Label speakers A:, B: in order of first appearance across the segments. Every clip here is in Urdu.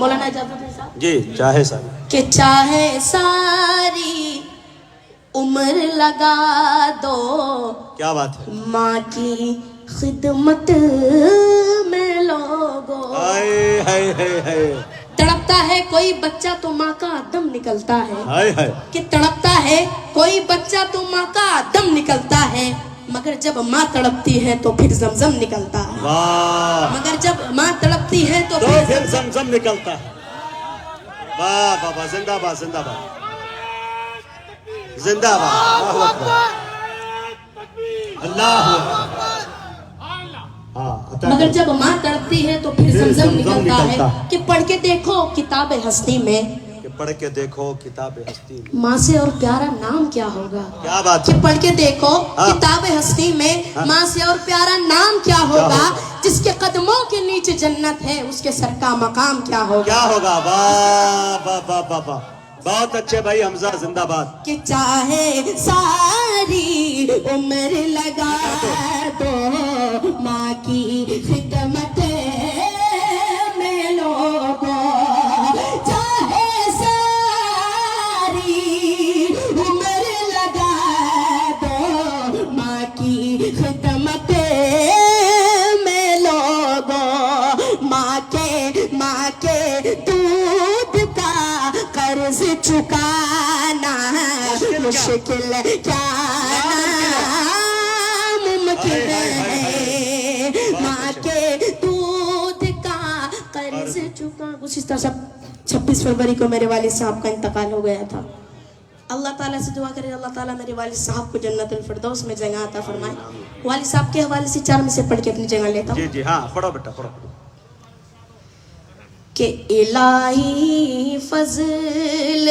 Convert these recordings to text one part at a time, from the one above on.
A: مولانا اجازت ہے صاحب
B: جی چاہے سر
A: کہ چاہے ساری عمر لگا دو
B: کیا بات ہے
A: ماں کی خدمت میں لوگو
B: ہائے ہائے ہائے ہائے
A: تڑپتا ہے کوئی بچہ تو ماں کا دم نکلتا ہے
B: ہائے ہائے
A: کہ تڑپتا ہے کوئی بچہ تو ماں کا دم نکلتا ہے مگر جب ماں تڑپتی ہے تو پھر زمزم نکلتا ہے
B: واہ
A: مگر جب ماں تڑپتی ہے تو
B: تو
A: پھر
B: پھر زمزم نکلتا ہے واہ واہ واہ زندہ باد زندہ باد زندہ باد اللہ اکبر اللہ اکبر
A: مگر جب ماں تڑپتی ہے تو پھر زمزم نکلتا ہے کہ پڑھ کے دیکھو کتاب ہستی میں
B: کہ پڑھ کے دیکھو کتاب ہستی میں
A: ماں سے اور پیارا نام کیا ہوگا
B: کیا بات
A: کہ
B: ہے
A: پڑھ کے دیکھو کتاب ہستی میں ماں سے اور پیارا نام کیا ہوگا جس کے قدموں کے نیچے جنت ہے اس کے سر کا مقام کیا ہوگا
B: کیا ہوگا واہ واہ واہ واہ واہ بہت اچھے بھائی حمزہ زندہ باد
A: کہ چاہے ساری عمر لگا دو ماں کی خدمت میں لوگو چاہے ساری عمر لگا دو ماں کی خدمت میں لوگو ماں کے دودھ کا قرض چکانا مشکل کیا ممکن ہے ماں کے دودھ کا قرض چکا اسی طرح 26 فروری کو میرے والد صاحب کا انتقال ہو گیا تھا اللہ تعالیٰ سے دعا کرے اللہ تعالیٰ میرے والد صاحب کو جنت الفردوس میں جگہ عطا فرمائے والد صاحب کے حوالے سے 4 میں سے پڑھ کے اپنی جگہ لیتا ہوں
B: جی جی ہاں پڑھو بیٹا پڑھو
A: کہ الہی فضل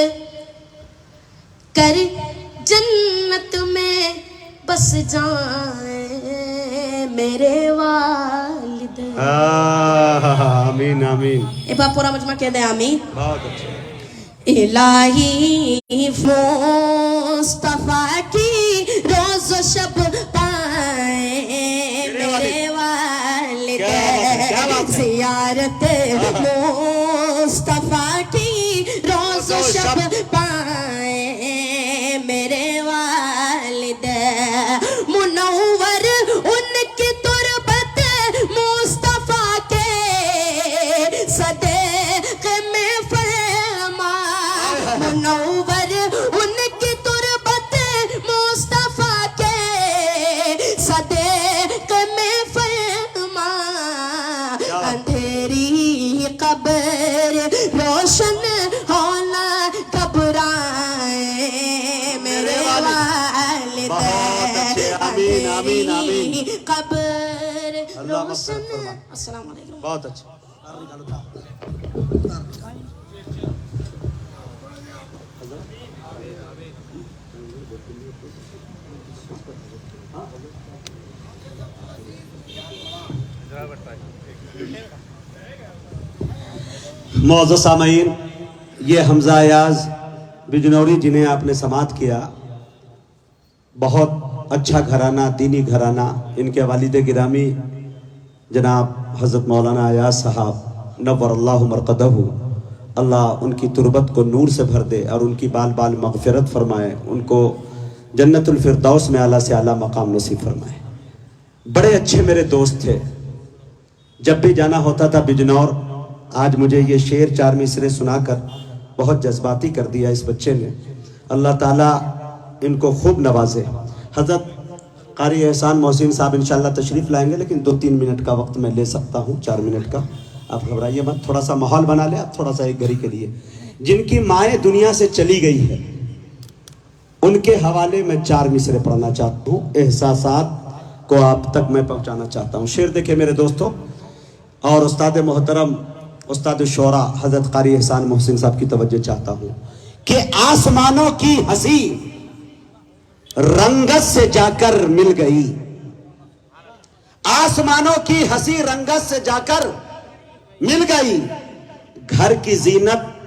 A: کر جنت میں بس جائیں میرے والد
B: آمین آمین
A: ایک بار پورا مجمع کہہ دیں آمین
B: بہت اچھے
A: الہی مصطفیٰ کی روز و شب پائیں میرے والد زیارت مصطفیٰ کی روز و شب پائیں میرے والد منور ان کی تربت مصطفیٰ کے صدقے میں فرما منور ان کی تربت مصطفیٰ کے صدقے میں فرما اندھیری قبر روشن ہونا گھبرائیں میرے والد اندھیری قبر روشن السلام علیکم
B: بہت اچھے معزز سامعین یہ حمزہ ایاز بجنوری جنہیں آپ نے سماعت کیا بہت اچھا گھرانہ دینی گھرانہ ان کے والد گرامی جناب حضرت مولانا ایاز صاحب نور اللہ مرقدہ اللہ ان کی تربت کو نور سے بھر دے اور ان کی بال بال مغفرت فرمائے ان کو جنت الفردوس میں اعلیٰ سے اعلیٰ مقام نصیب فرمائے بڑے اچھے میرے دوست تھے جب بھی جانا ہوتا تھا بجنور آج مجھے یہ شعر 4 مصرے سنا کر بہت جذباتی کر دیا اس بچے نے اللہ تعالیٰ ان کو خوب نوازے حضرت قاری احسان محسن صاحب انشاءاللہ تشریف لائیں گے لیکن 2-3 منٹ کا وقت میں لے سکتا ہوں 4 منٹ کا آپ گھبرائیے مت تھوڑا سا ماحول بنا لیں آپ تھوڑا سا ایک گھڑی کے لیے جن کی مائیں دنیا سے چلی گئی ہے ان کے حوالے میں 4 مصرے پڑھنا چاہتا ہوں احساسات کو آپ تک میں پہنچانا چاہتا ہوں شعر دیکھیں میرے دوستوں اور استاد محترم استاد شعراء حضرت قاری احسان محسن صاحب کی توجہ چاہتا ہوں کہ آسمانوں کی ہنسی رنگت سے جا کر مل گئی آسمانوں کی ہنسی رنگت سے جا کر مل گئی گھر کی زینت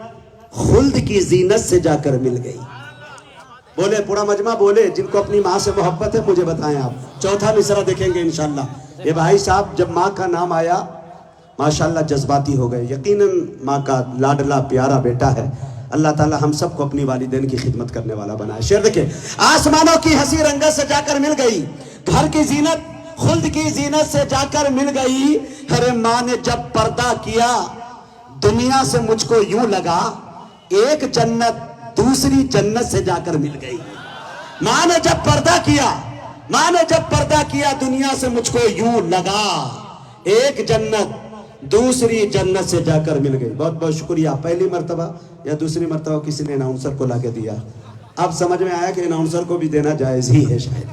B: خلد کی زینت سے جا کر مل گئی بولے پورا مجمع بولے جن کو اپنی ماں سے محبت ہے مجھے بتائیں آپ چوتھا مصرع دیکھیں گے انشاءاللہ یہ بھائی صاحب جب ماں کا نام آیا ماشاءاللہ جذباتی ہو گئے. یقیناً ماں کا لاڈلا پیارا بیٹا ہے. اللہ تعالی ہم سب کو اپنی والدین کی خدمت کرنے والا بنائے. شعر دیکھیں. آسمانوں کی ہنسی رنگت سے جا کر مل گئی, گھر کی زینت خلد کی زینت سے جا کر مل گئی. ارے ماں نے جب پردہ کیا دنیا سے مجھ کو یوں لگا ایک جنت دوسری جنت سے جا کر مل گئی. ماں نے جب پردہ کیا, ماں نے جب پردہ کیا دنیا سے مجھ کو یوں لگا ایک جنت دوسری جنت سے جا کر مل گئی. بہت بہت شکریہ. پہلی مرتبہ یا دوسری مرتبہ کسی نے اناؤنسر کو لا کے دیا. اب سمجھ میں آیا کہ اناؤنسر کو بھی دینا جائز ہی ہے شاید.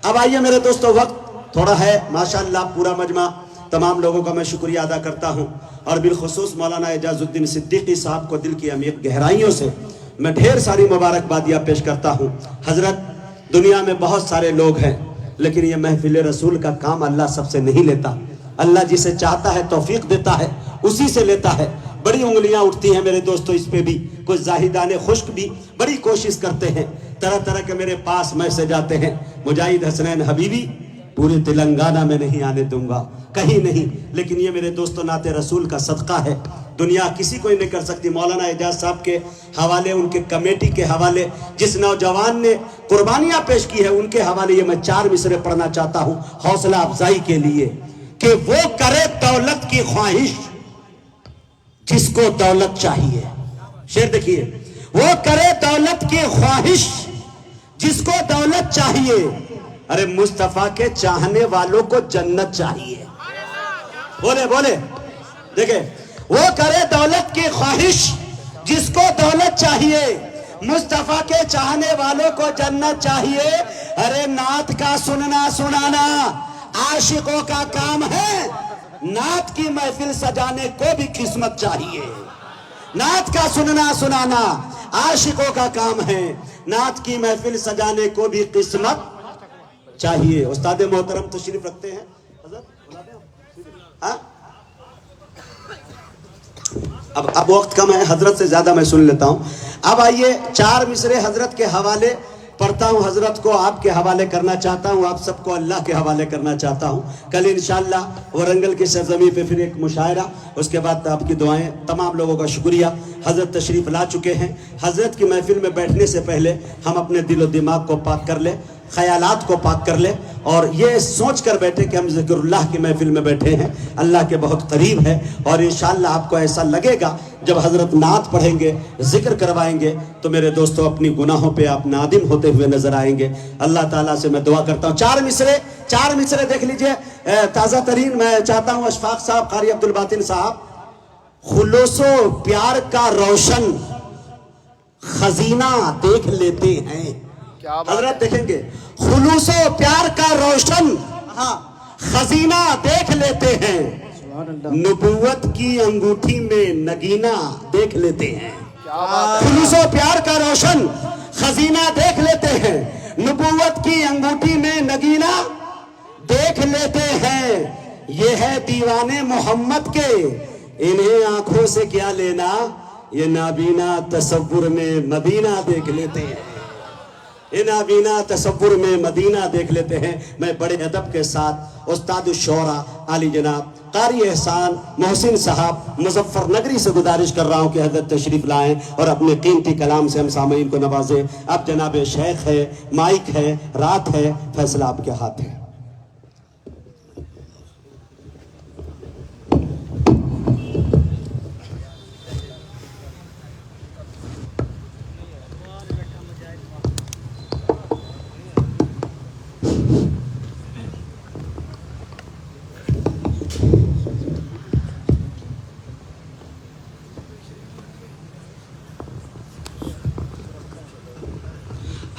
B: اب آئیے میرے دوستو, وقت تھوڑا ہے. ماشاءاللہ پورا مجمع تمام لوگوں کا میں شکریہ ادا کرتا ہوں, اور بالخصوص مولانا اعجاز الدین صدیقی صاحب کو دل کی عمیق گہرائیوں سے میں ڈھیر ساری مبارکبادیاں پیش کرتا ہوں. حضرت دنیا میں بہت سارے لوگ ہیں, لیکن یہ محفل رسول کا کام اللہ سب سے نہیں لیتا. اللہ جسے چاہتا ہے توفیق دیتا ہے, اسی سے لیتا ہے. بڑی انگلیاں اٹھتی ہیں میرے دوستو اس پہ بھی. کچھ زاہدان خشک بھی بڑی کوشش کرتے ہیں, طرح طرح کے میرے پاس میسج آتے ہیں, مجاہد حسنین حبیبی پورے تلنگانہ میں نہیں آنے دوں گا, کہیں نہیں. لیکن یہ میرے دوستو نعت رسول کا صدقہ ہے, دنیا کسی کوئی نہیں کر سکتی. مولانا اعجاز صاحب کے حوالے, ان کے کمیٹی کے حوالے, جس نوجوان نے قربانیاں پیش کی ہے, ان کے حوالے یہ میں 4 مصرے پڑھنا چاہتا ہوں حوصلہ افزائی کے لیے. کہ وہ کرے دولت کی خواہش جس کو دولت چاہیے. شعر دیکھیے. وہ کرے دولت کی خواہش جس کو دولت چاہیے. ارے مصطفیٰ کے چاہنے والوں کو جنت چاہیے. بولے بولے دیکھیں. وہ کرے دولت کی خواہش جس کو دولت چاہیے, مصطفیٰ کے چاہنے والوں کو جنت چاہیے. ارے نعت کا سننا سنانا عاشقوں کا کام ہے, نعت کی محفل سجانے کو بھی قسمت چاہیے. نعت کا سننا سنانا عاشقوں کا کام ہے, نعت کی محفل سجانے کو بھی قسمت چاہیے. استاد محترم تشریف رکھتے ہیں. اب وقت کم ہے, حضرت سے زیادہ میں سن لیتا ہوں. اب آئیے 4 مصرے حضرت کے حوالے پڑھتا ہوں. حضرت کو آپ کے حوالے کرنا چاہتا ہوں, آپ سب کو اللہ کے حوالے کرنا چاہتا ہوں. کل انشاءاللہ ورنگل کی سرزمین پہ پھر ایک مشاعرہ, اس کے بعد آپ کی دعائیں. تمام لوگوں کا شکریہ. حضرت تشریف لا چکے ہیں. حضرت کی محفل میں بیٹھنے سے پہلے ہم اپنے دل و دماغ کو پاک کر لیں, خیالات کو پاک کر لیں, اور یہ سوچ کر بیٹھے کہ ہم ذکر اللہ کی محفل میں بیٹھے ہیں, اللہ کے بہت قریب ہے. اور انشاءاللہ آپ کو ایسا لگے گا جب حضرت نعت پڑھیں گے, ذکر کروائیں گے, تو میرے دوستو اپنی گناہوں پہ آپ نادم ہوتے ہوئے نظر آئیں گے. اللہ تعالیٰ سے میں دعا کرتا ہوں. 4 مصرے دیکھ لیجئے. تازہ ترین میں چاہتا ہوں اشفاق صاحب, قاری عبد الباطن صاحب. خلوص و پیار کا روشن خزینہ دیکھ لیتے ہیں. حضرت دیکھیں گے. خلوص و پیار کا روشن خزینہ دیکھ لیتے ہیں, نبوت کی انگوٹھی میں نگینہ دیکھ لیتے ہیں. خلوص و پیار کا روشن خزینہ دیکھ لیتے ہیں, نبوت کی انگوٹھی میں نگینہ دیکھ لیتے ہیں. یہ ہے دیوانے محمد کے, انہیں آنکھوں سے کیا لینا, یہ نابینا تصور میں مدینہ دیکھ لیتے ہیں. یہ نابینا تصور میں مدینہ دیکھ لیتے ہیں. میں بڑے ادب کے ساتھ استاد الشعراء علی جناب قاری احسان محسن صاحب مظفر نگری سے گزارش کر رہا ہوں کہ حضرت تشریف لائیں اور اپنے قیمتی کلام سے ہم سامعین کو نوازیں. اب جناب شیخ ہے, مائک ہے, رات ہے, فیصلہ آپ کے ہاتھ ہے.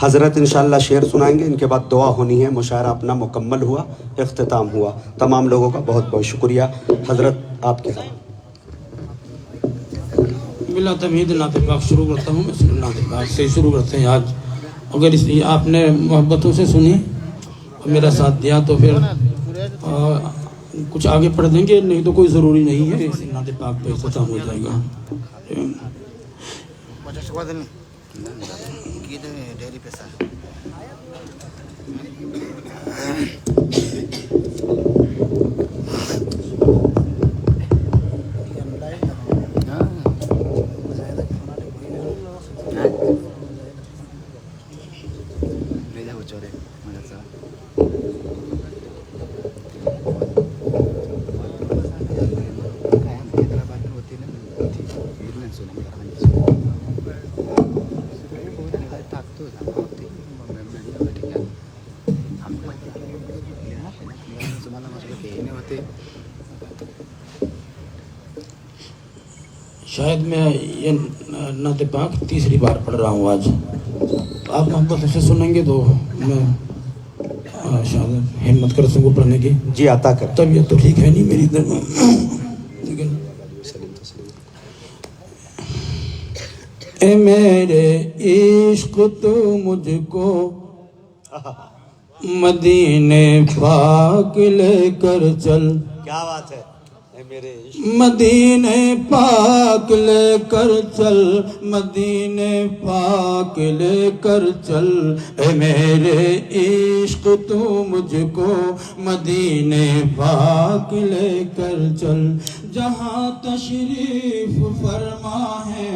B: حضرت انشاءاللہ شعر سنائیں گے, ان کے بعد دعا ہونی ہے. مشاعرہ اپنا مکمل ہوا, اختتام ہوا. تمام لوگوں کا بہت بہت شکریہ. حضرت آپ کے ساتھ
C: بلا تمہید نعت پاک شروع کرتا ہوں. بسم اللہ نعت پاک سے شروع کرتے ہیں. آج اگر اس آپ نے محبتوں سے سنی اور میرا ساتھ دیا تو پھر کچھ آگے پڑھ دیں گے, نہیں تو کوئی ضروری نہیں ہے. اس نعت پاک پہ اختتام ہو جائے گا.
D: ڈیری پیسہ
C: شاید میں یہ نعت پاک تیسری بار پڑھ رہا ہوں آج. آپ محبت سے سنیں گے تو میں شاید ہمت کر سکوں پڑھنے کی.
B: جی عطا کر.
C: طبیعت تو ٹھیک ہے نہیں میری ادھر میں، لیکن اے میرے عشق تو مجھ کو مدینے پاک لے کر چل.
B: کیا بات ہے. اے میرے
C: مدینے پاک لے کر چل، مدینے پاک لے کر چل. اے میرے عشق تو مجھ کو مدینے پاک لے کر چل. جہاں تشریف فرما ہے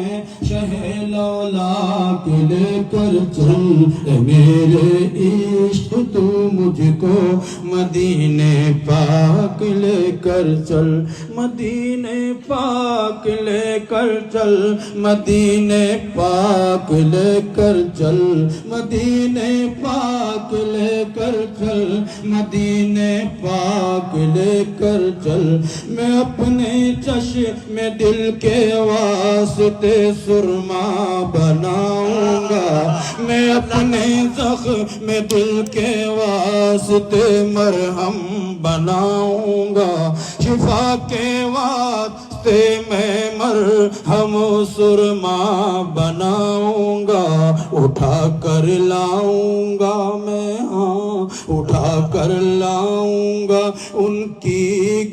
C: شہ لولاک لے کر چل. اے میرے عشق تو مجھ کو مدینے پاک لے کر چل. مدینے پاک لے کر چل، مدینے پاک لے کر چل. مدینے پاک لے کر چل، مدینے پاک لے کر چل. میں اپنے چشم دل کے واسطے سرما بناؤں گا، میں اپنے زخم دل کے واسطے مرہم بناؤں گا. شفا کے واسطے میں مرہم سرما بناؤں گا. اٹھا کر لاؤں گا میں، ہاں اٹھا کر لاؤں گا ان کی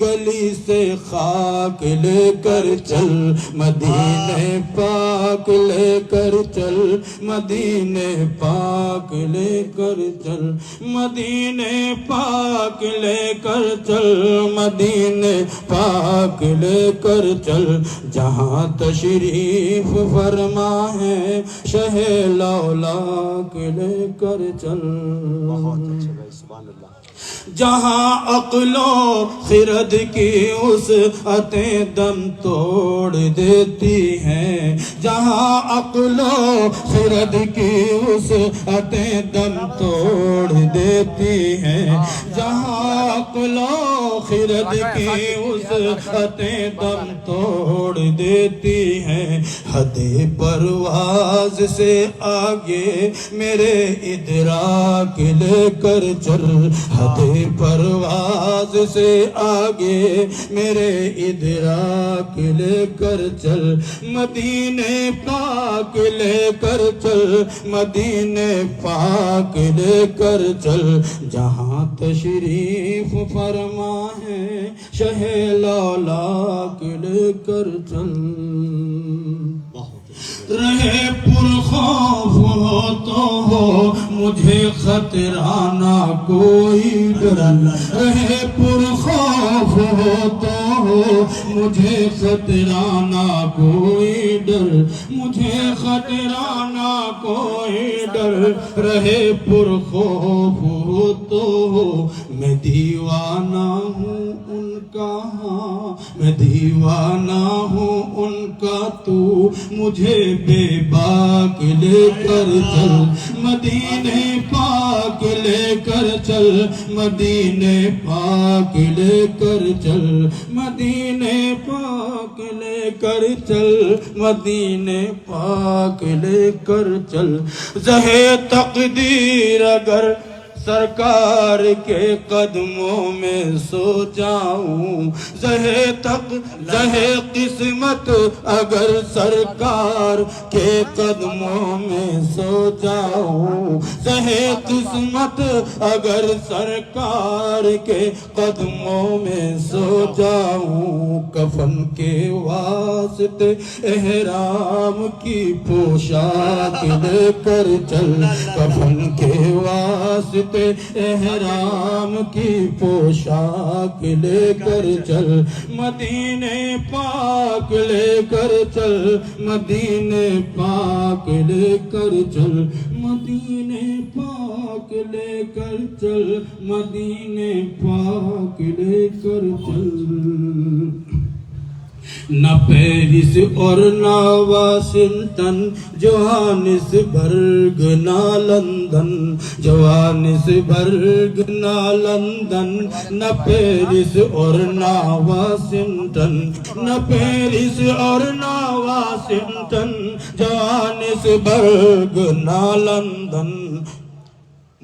C: گلی سے خاک لے کر چل. مدینے پاک لے کر چل، مدینے پاک لے کر چل. مدینے پاک لے کر چل، مدینے پاک لے کر چل. جہاں تشریف فرما ہے شہ لولاک لے کر چل.
B: سبحان اللہ.
C: جہاں عقل و خرد کی وسعتیں دم توڑ دیتی ہیں. جہاں عقل و خرد کی وسعتیں دم توڑ دیتی ہیں. جہاں عقل و خرد کی وسعتیں دم توڑ دیتی ہیں. حد پرواز سے آگے میرے ادراک لے کر چل. حد پرواز سے آگے میرے ادراک لے کر چل. مدینے پاک لے کر چل، مدینے پاک لے کر چل. جہاں تشریف فرما ہے شہ لولاک لے کر چل. رہے پرخوف ہو تو ہو مجھے خطرہ نہ کوئی ڈر. رہے پرخوف ہو تو ہو مجھے خطرہ نہ کوئی ڈر. مجھے خطرہ نہ کوئی ڈر. رہے پرخوف ہو تو ہو میں دیوانہ ہوں ان کا، ہاں میں دیوانہ ہوں ان کا. تو مجھے بے باک لے کر چل. مدینے پاک لے کر چل، مدینے پاک لے کر چل. مدینے پاک لے کر چل، مدینے پاک لے کر چل. زہے تقدیر اگر سرکار کے قدموں میں سو جاؤں. زہے قسمت اگر سرکار کے قدموں میں سو جاؤں. زہے قسمت اگر سرکار کے قدموں میں سو جاؤں. کفن کے واسطے احرام کی پوشاک لے کر چل. کفن کے واسطے احرام کی پوشاک لے کر چل. مدینے پاک لے کر چل، مدینے پاک لے کر چل. مدینے پاک لے کر چل، مدینے پاک لے کر چل. نہ پیرس اور نہ واشنگٹن، جوہانسبرگ نہ لندن، جوہانسبرگ نہ لندن، نہ پیرس اور نہ واشنگٹن، نہ پیرس اور نہ واشنگٹن، جوہانسبرگ نہ لندن۔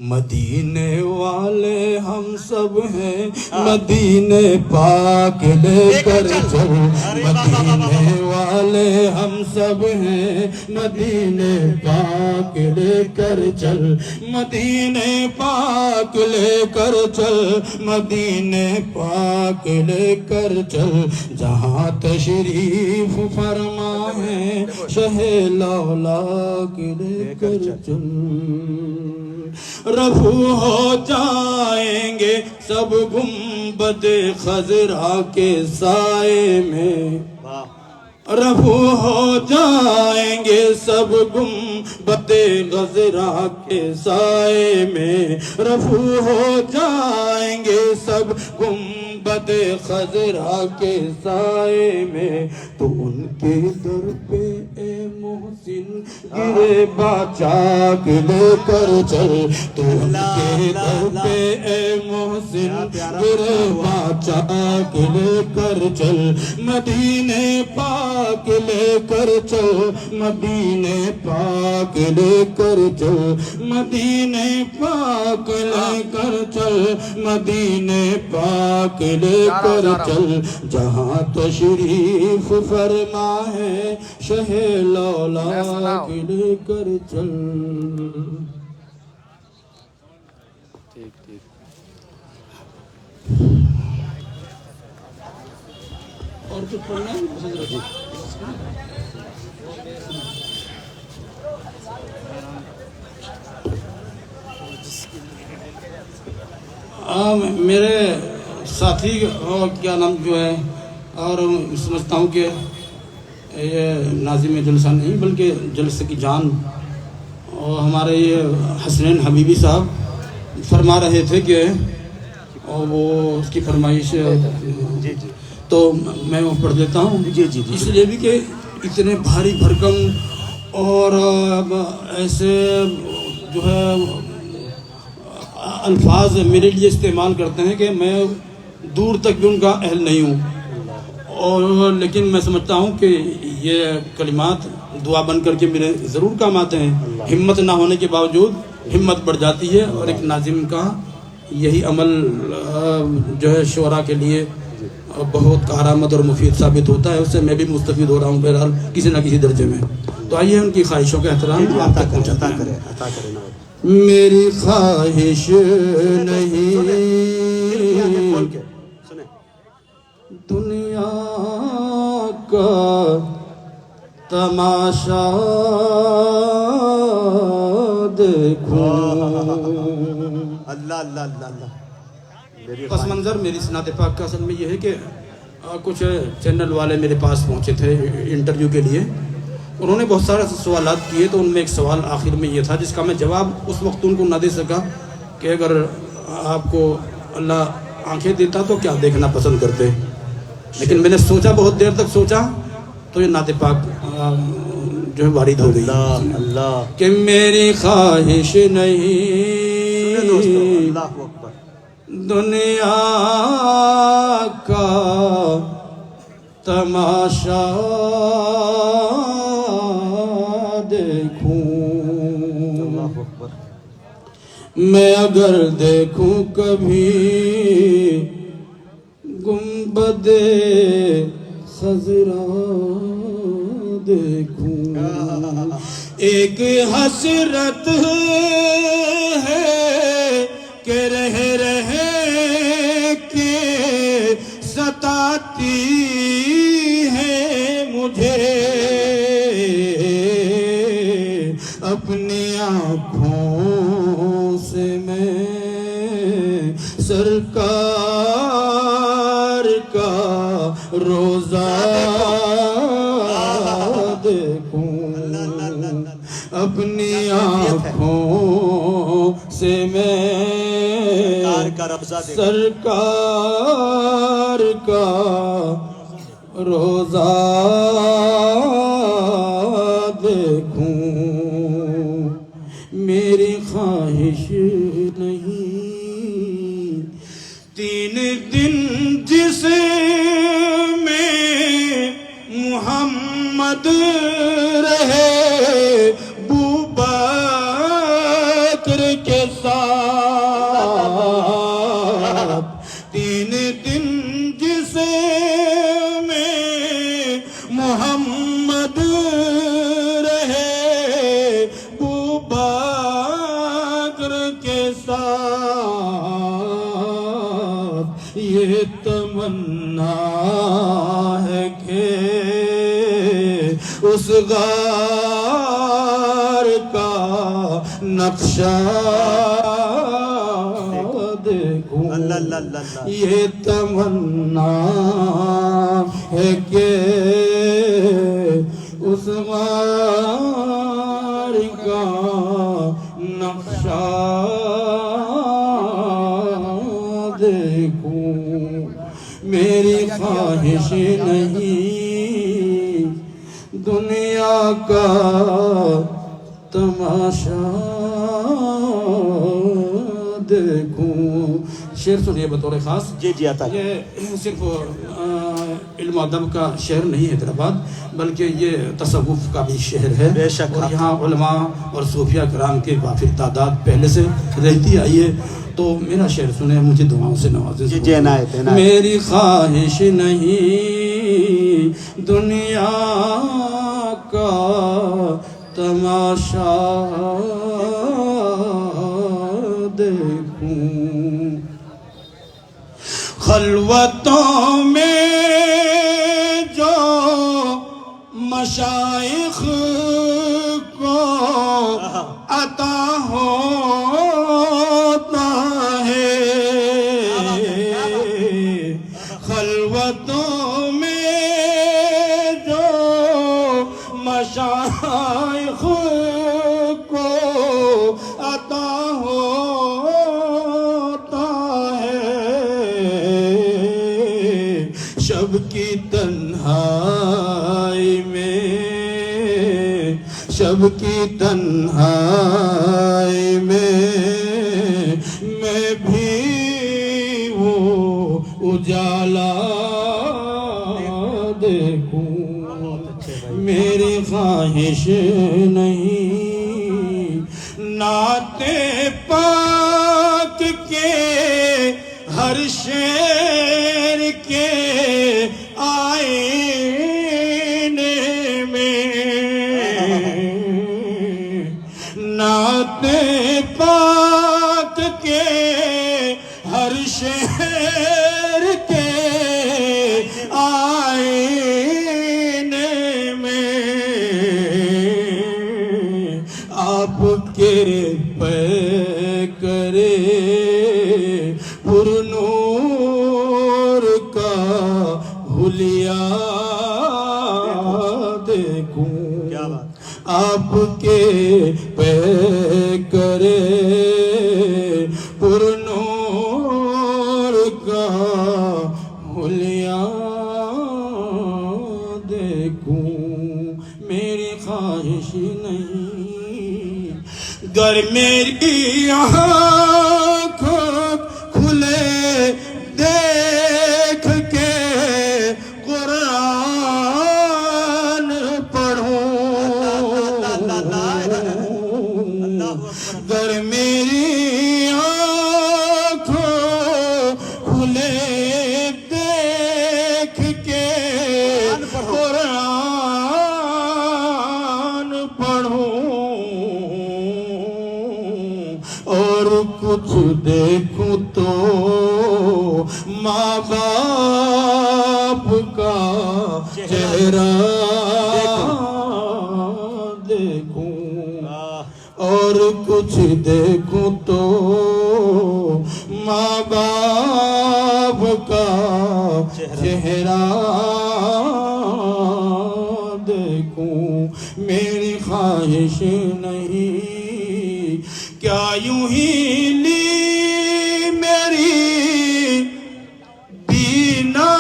C: مدینے والے ہم سب ہیں، مدینے پاک لے کر چل، مدینے والے ہم سب ہیں، مدینے پاک لے کر چل، مدینے پاک لے کر چل، مدینے پاک لے کر چل، جہاں تشریف فرما ہے شہ لولاک لے کر چل۔ رفو ہو جائیں گے سب گنبد خضرا کے سائے میں، رفو ہو جائیں گے سب گنبد خضرا کے سائے میں، رفو ہو جائیں گے سب گنبد خضرا کے سائے میں، تو ان کے در پہ اے محسن گرے باچاک لے کر چل، تو ان کے در پہ اے محسن گرے باچاک لے کر چل، مدینے پاک لے کر چل، مدینے پاک لے کر چل، مدینے پاک لے کر چل، مدینے پاک لے کر چل، جہاں تشریف فرما ہے شہ لولاک لے کر چل۔ اور کچھ پڑھنا ہے؟ میرے ساتھی اور کیا نام جو ہے، اور سمجھتا ہوں کہ یہ ناظم جلسہ نہیں بلکہ جلسے کی جان، اور ہمارے یہ حسنین حبیبی صاحب فرما رہے تھے کہ وہ اس کی فرمائش تو میں وہ پڑھ دیتا ہوں، اس لیے بھی کہ اتنے بھاری بھرکم اور ایسے جو ہے الفاظ میرے لیے استعمال کرتے ہیں کہ میں دور تک بھی ان کا اہل نہیں ہوں، اور لیکن میں سمجھتا ہوں کہ یہ کلمات دعا بن کر کے میرے ضرور کام آتے ہیں۔ ہمت نہ ہونے کے باوجود ہمت بڑھ جاتی ہے، اور ایک ناظم کا یہی عمل جو ہے شعراء کے لیے بہت کارآمد اور مفید ثابت ہوتا ہے، اس سے میں بھی مستفید ہو رہا ہوں بہرحال کسی نہ کسی درجے میں۔ تو آئیے ان کی خواہشوں کا احترام آپ تک پہنچاتا ہے۔ میری خواہش نہیں دنیا کا تماشا دیکھوں،
B: اللہ اللہ اللہ اللہ۔
C: پس منظر میری سنات پاک کا اصل میں یہ ہے کہ کچھ چینل والے میرے پاس پہنچے تھے انٹرویو کے لیے، انہوں نے بہت سارے سوالات کیے، تو ان میں ایک سوال آخر میں یہ تھا جس کا میں جواب اس وقت ان کو نہ دے سکا کہ اگر آپ کو اللہ آنکھیں دیتا تو کیا دیکھنا پسند کرتے، لیکن میں نے سوچا، بہت دیر تک سوچا، تو یہ نعت پاک جو ہے وارد ہو گئی
B: اللہ
C: کہ میری خواہش نہیں دنیا کا تماشا دیکھوں، میں اگر دیکھوں کبھی گنبد خضرا دیکھوں، ایک حسرت ہے کہ رہ کے ستاتی ہے مجھے، اپنی آنکھوں سے میں سرکار کا روزہ دیکھوں، اپنی آنکھوں سے میں سرکار کا روزہ دیکھوں، میری خواہش نہیں 3 دن جس میں محمد رہے بکر کے ساتھ، 3 دن جس میں محمد رہے بکر کے ساتھ، یہ تمنا ہے کہ اس غار کا نقشہ دیکھوں،
B: اللہ اللہ اللہ،
C: یہ تمنا ہے کہ اس غار کا نقشہ دیکھوں، میری خواہش نہیں دنیا کا تماشا دیکھوں۔ شعر سنیے بطور خاص،
B: جی جی عطا
C: یہ صرف علم و ادب کا شعر نہیں ہے حیدرآباد، بلکہ یہ تصوف کا بھی شہر ہے،
B: بے شک،
C: اور یہاں علماء اور صوفیہ کرام کی وافر تعداد پہلے سے رہتی آئی ہے، تو میرا شعر سنیں، مجھے دعاؤں سے نوازیں۔
B: جی جی عنایت عنایت۔
C: میری خواہش نہیں دنیا کا تماشا دیکھوں، خلوتوں میں جو مشائخ کو عطا ہوتا ہے، خلوتوں میں جو مشائخ کو عطا ہوتا ہے، شب کی تنہائی میں، شب کی تنہائی میں میں بھی وہ اجالا دیکھوں، میری خواہش نہیں نعت پاک کے ہر شعر کے آئینے میں، نعت پاک کے ہر شعر کے آئینے میں، آپ کے پیکرے پر نور کا حلیہ دیکھوں، آپ کے پیکرے پر نور کا حلیہ دیکھوں، میری خواہش نہیں گر میری آنکھ کھلے دیکھ کے قرآن پڑھوں، گر میری آنکھ کھلے دیکھ کے قرآن پڑھوں، اور کچھ دیکھوں تو ماں باپ کا چہرہ دیکھوں، اور کچھ دیکھوں تو ماں باپ کا چہرہ دیکھوں، میری خواہش نہیں کیا یوں ہی لی میری بینائی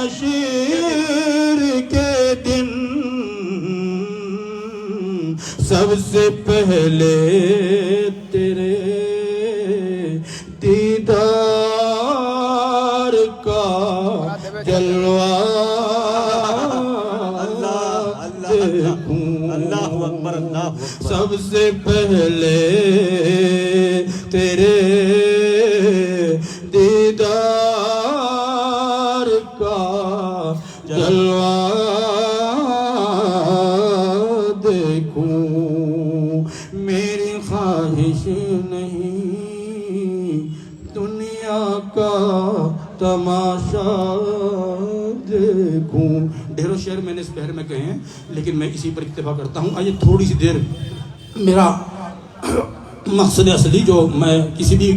D: حشر کے دن سب سے پہلے تیرے دیدار کا جلوہ دیکھوں
B: اللہ اکبر اللہ اکبر
D: سب سے پہلے تیرے دیدار کا جلوہ دیکھوں میری خواہش نہیں دنیا کا تماشا دیکھوں. ڈھیروں شعر میں نے اس بحر میں کہے ہیں لیکن میں اسی پر اکتفا کرتا ہوں. آئیے تھوڑی سی دیر میرا مقصد اصلی جو میں کسی بھی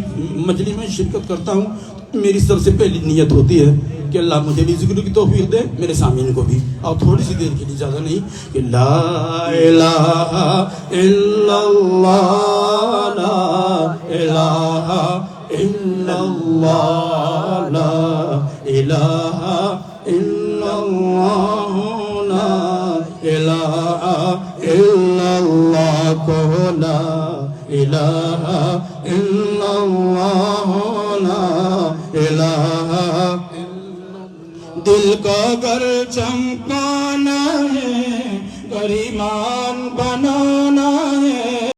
D: مجلس میں شرکت کرتا ہوں میری سب سے پہلی نیت ہوتی ہے کہ اللہ مجھے بھی ذکر کی توفیق دے میرے سامعین کو بھی. اور تھوڑی سی دیر کے لیے زیادہ نہیں کہ لا الہ الا اللہ لا الہ الا اللہ لا الہ الا اللہ لا الہ الا اللہ کو لا الہ الا اللہ لا الہ. دل کا گر چمکانا ہے گر ایمان بنا